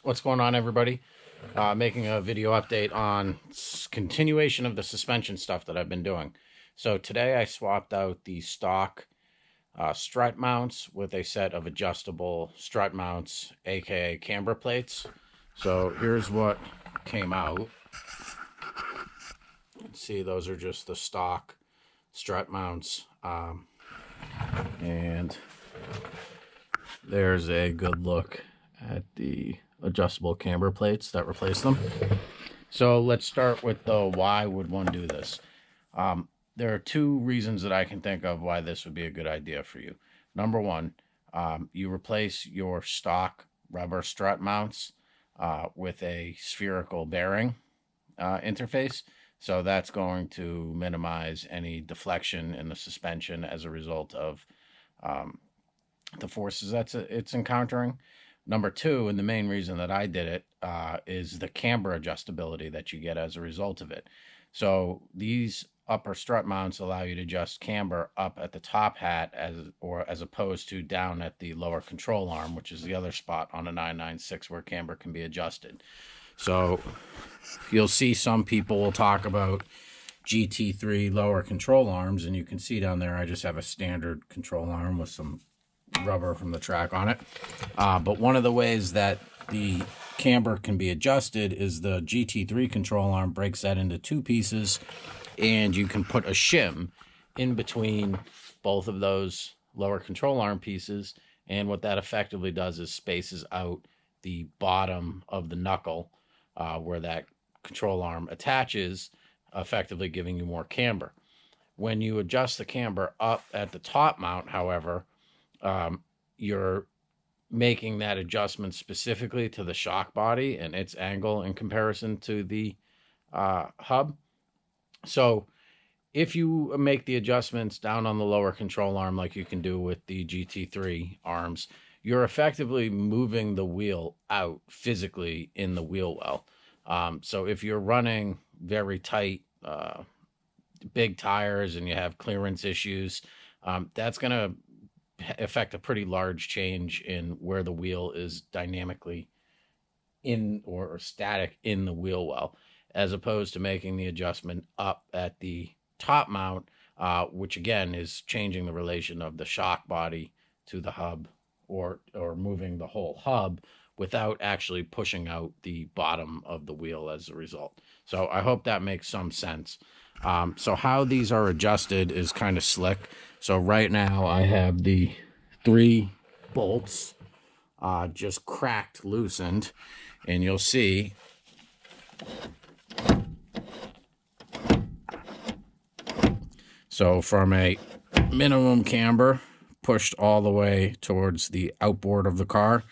What's going on, everybody? Making a video update on continuation of the suspension stuff that I've been doing. So today I swapped out the stock strut mounts with a set of adjustable strut mounts, aka camber plates. So here's what came out. See, those are just the stock strut mounts, and there's a good look at the adjustable camber plates that replace them. So let's start with the why would one do this. There are two reasons that I can think of why this would be a good idea for you. Number one, you replace your stock rubber strut mounts with a spherical bearing interface. So that's going to minimize any deflection in the suspension as a result of the forces that it's encountering. Number two, and the main reason that I did it, is the camber adjustability that you get as a result of it. So these upper strut mounts allow you to adjust camber up at the top hat as opposed to down at the lower control arm, which is the other spot on a 996 where camber can be adjusted. So you'll see some people will talk about GT3 lower control arms, and you can see down there I just have a standard control arm with some rubber from the track on it. But one of the ways that the camber can be adjusted is the GT3 control arm breaks that into two pieces, and you can put a shim in between both of those lower control arm pieces, and what that effectively does is spaces out the bottom of the knuckle where that control arm attaches, effectively giving you more camber. When you adjust the camber up at the top mount, however, you're making that adjustment specifically to the shock body and its angle in comparison to the hub. So if you make the adjustments down on the lower control arm like you can do with the GT3 arms, you're effectively moving the wheel out physically in the wheel well. So if you're running very tight, big tires and you have clearance issues, that's going to affect a pretty large change in where the wheel is dynamically in or static in the wheel well, as opposed to making the adjustment up at the top mount, which again is changing the relation of the shock body to the hub, or moving the whole hub without actually pushing out the bottom of the wheel as a result. So I hope that makes some sense. So how these are adjusted is kind of slick. So right now I have the 3 bolts just cracked, loosened, and you'll see so from a minimum camber pushed all the way towards the outboard of the car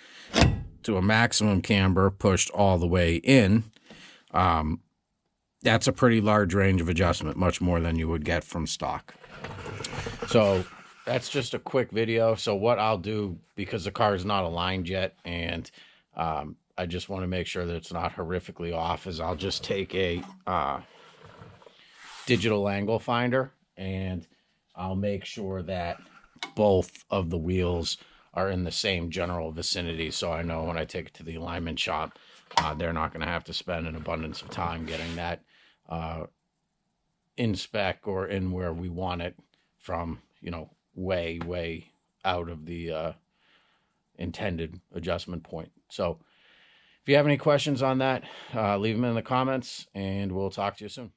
to a maximum camber pushed all the way in, that's a pretty large range of adjustment, much more than you would get from stock. So that's just a quick video. So what I'll do, because the car is not aligned yet, and I just want to make sure that it's not horrifically off, is I'll just take a digital angle finder, and I'll make sure that both of the wheels are in the same general vicinity, so I know when I take it to the alignment shop, they're not going to have to spend an abundance of time getting that in spec or in where we want it from, way out of the intended adjustment point. So if you have any questions on that, leave them in the comments, and we'll talk to you soon.